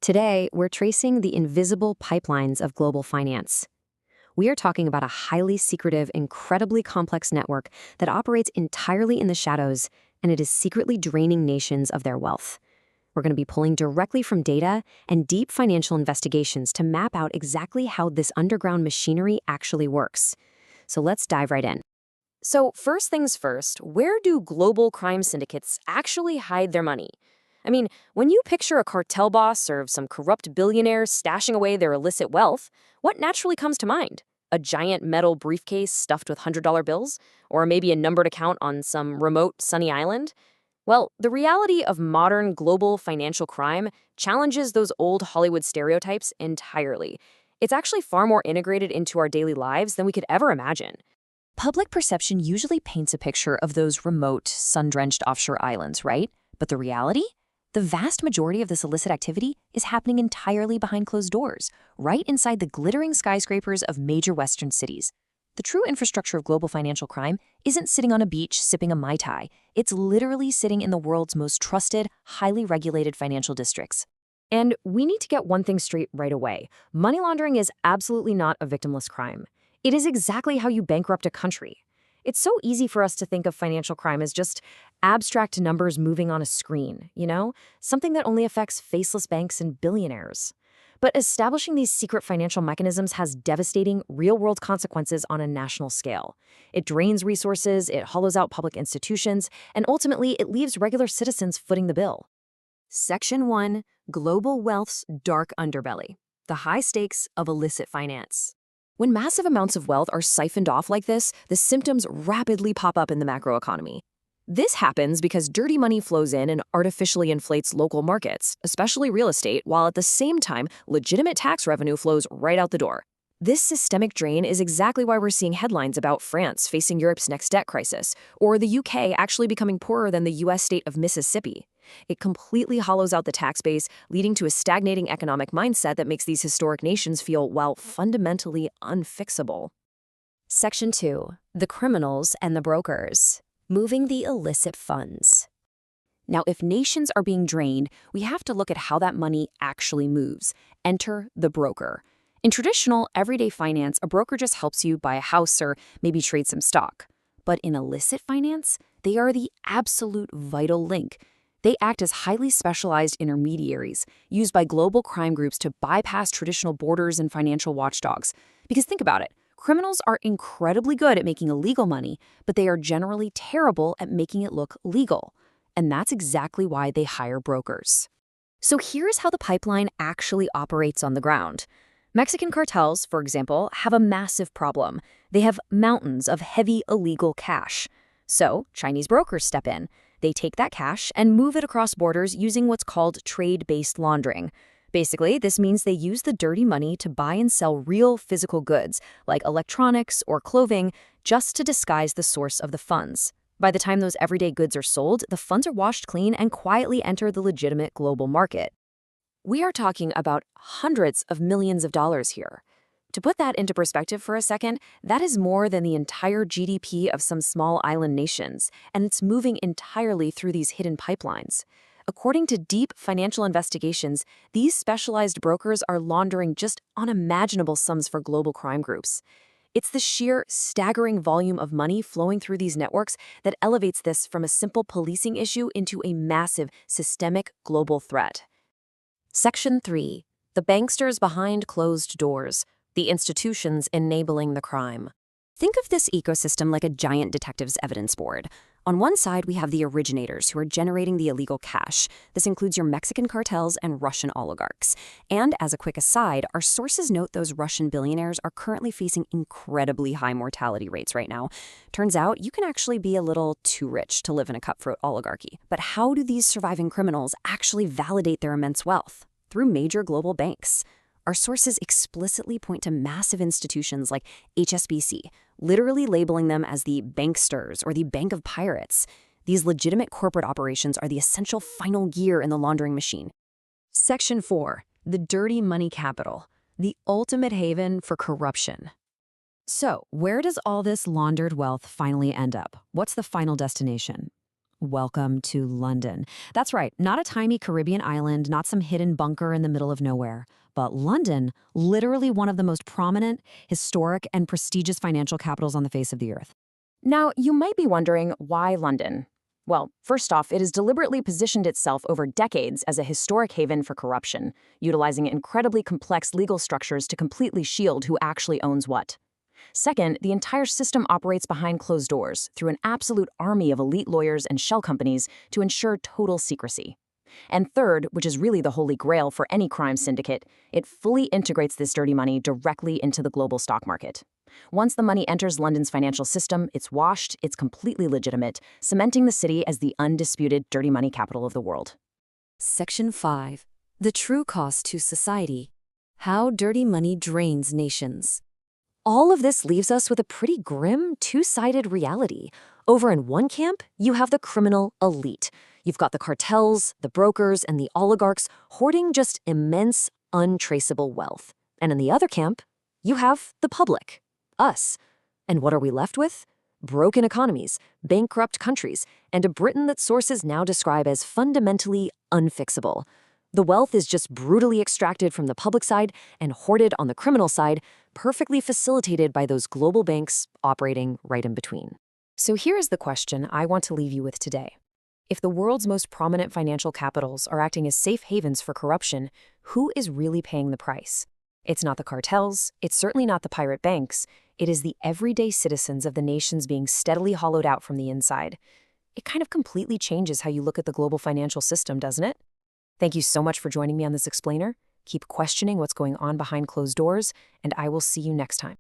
Today, we're tracing the invisible pipelines of global finance. We are talking about a highly secretive, incredibly complex network that operates entirely in the shadows, and it is secretly draining nations of their wealth. We're going to be pulling directly from data and deep financial investigations to map out exactly how this underground machinery actually works. So let's dive right in. So first things first, where do global crime syndicates actually hide their money? I mean, when you picture a cartel boss or some corrupt billionaire stashing away their illicit wealth, what naturally comes to mind? A giant metal briefcase stuffed with $100 bills? Or maybe a numbered account on some remote, sunny island? Well, the reality of modern global financial crime challenges those old Hollywood stereotypes entirely. It's actually far more integrated into our daily lives than we could ever imagine. Public perception usually paints a picture of those remote, sun-drenched offshore islands, right? But the reality? The vast majority of this illicit activity is happening entirely behind closed doors, right inside the glittering skyscrapers of major Western cities. The true infrastructure of global financial crime isn't sitting on a beach sipping a Mai Tai. It's literally sitting in the world's most trusted, highly regulated financial districts. And we need to get one thing straight right away. Money laundering is absolutely not a victimless crime. It is exactly how you bankrupt a country. It's so easy for us to think of financial crime as just abstract numbers moving on a screen, something that only affects faceless banks and billionaires. But establishing these secret financial mechanisms has devastating, real-world consequences on a national scale. It drains resources, it hollows out public institutions, and ultimately it leaves regular citizens footing the bill. Section 1. Global Wealth's Dark Underbelly. The high stakes of illicit finance. When massive amounts of wealth are siphoned off like this, the symptoms rapidly pop up in the macroeconomy. This happens because dirty money flows in and artificially inflates local markets, especially real estate, while at the same time, legitimate tax revenue flows right out the door. This systemic drain is exactly why we're seeing headlines about France facing Europe's next debt crisis, or the UK actually becoming poorer than the US state of Mississippi. It completely hollows out the tax base, leading to a stagnating economic mindset that makes these historic nations feel, well, fundamentally unfixable. Section 2. The criminals and the brokers. Moving the illicit funds. Now, if nations are being drained, we have to look at how that money actually moves. Enter the broker. In traditional, everyday finance, a broker just helps you buy a house or maybe trade some stock. But in illicit finance, they are the absolute vital link. They act as highly specialized intermediaries used by global crime groups to bypass traditional borders and financial watchdogs. Because think about it, criminals are incredibly good at making illegal money, but they are generally terrible at making it look legal. And that's exactly why they hire brokers. So here's how the pipeline actually operates on the ground. Mexican cartels, for example, have a massive problem. They have mountains of heavy illegal cash. So Chinese brokers step in. They take that cash and move it across borders using what's called trade-based laundering. Basically, this means they use the dirty money to buy and sell real physical goods, like electronics or clothing, just to disguise the source of the funds. By the time those everyday goods are sold, the funds are washed clean and quietly enter the legitimate global market. We are talking about hundreds of millions of dollars here. To put that into perspective for a second, that is more than the entire GDP of some small island nations, and it's moving entirely through these hidden pipelines. According to deep financial investigations, these specialized brokers are laundering just unimaginable sums for global crime groups. It's the sheer, staggering volume of money flowing through these networks that elevates this from a simple policing issue into a massive, systemic global threat. Section 3. The banksters behind closed doors. The institutions enabling the crime. Think of this ecosystem like a giant detective's evidence board. On one side, we have the originators who are generating the illegal cash. This includes your Mexican cartels and Russian oligarchs. And as a quick aside, our sources note those Russian billionaires are currently facing incredibly high mortality rates right now. Turns out, you can actually be a little too rich to live in a cutthroat oligarchy. But how do these surviving criminals actually validate their immense wealth? Through major global banks. Our sources explicitly point to massive institutions like HSBC, literally labeling them as the banksters or the bank of pirates. These legitimate corporate operations are the essential final gear in the laundering machine. Section 4. The dirty money capital, the ultimate haven for corruption. So, where does all this laundered wealth finally end up? What's the final destination? Welcome to London. That's right, not a tiny Caribbean island, not some hidden bunker in the middle of nowhere, but London, literally one of the most prominent, historic, and prestigious financial capitals on the face of the earth. Now, you might be wondering, why London? Well, first off, it has deliberately positioned itself over decades as a historic haven for corruption, utilizing incredibly complex legal structures to completely shield who actually owns what. Second, the entire system operates behind closed doors through an absolute army of elite lawyers and shell companies to ensure total secrecy. And third, which is really the holy grail for any crime syndicate, it fully integrates this dirty money directly into the global stock market. Once the money enters London's financial system, it's washed, it's completely legitimate, cementing the city as the undisputed dirty money capital of the world. Section 5. The true cost to society. How dirty money drains nations. All of this leaves us with a pretty grim, two-sided reality. Over in one camp, you have the criminal elite. You've got the cartels, the brokers, and the oligarchs hoarding just immense, untraceable wealth. And in the other camp, you have the public, us. And what are we left with? Broken economies, bankrupt countries, and a Britain that sources now describe as fundamentally unfixable. The wealth is just brutally extracted from the public side and hoarded on the criminal side, perfectly facilitated by those global banks operating right in between. So here is the question I want to leave you with today. If the world's most prominent financial capitals are acting as safe havens for corruption, who is really paying the price? It's not the cartels, it's certainly not the pirate banks, it is the everyday citizens of the nations being steadily hollowed out from the inside. It kind of completely changes how you look at the global financial system, doesn't it? Thank you so much for joining me on this explainer. Keep questioning what's going on behind closed doors, and I will see you next time.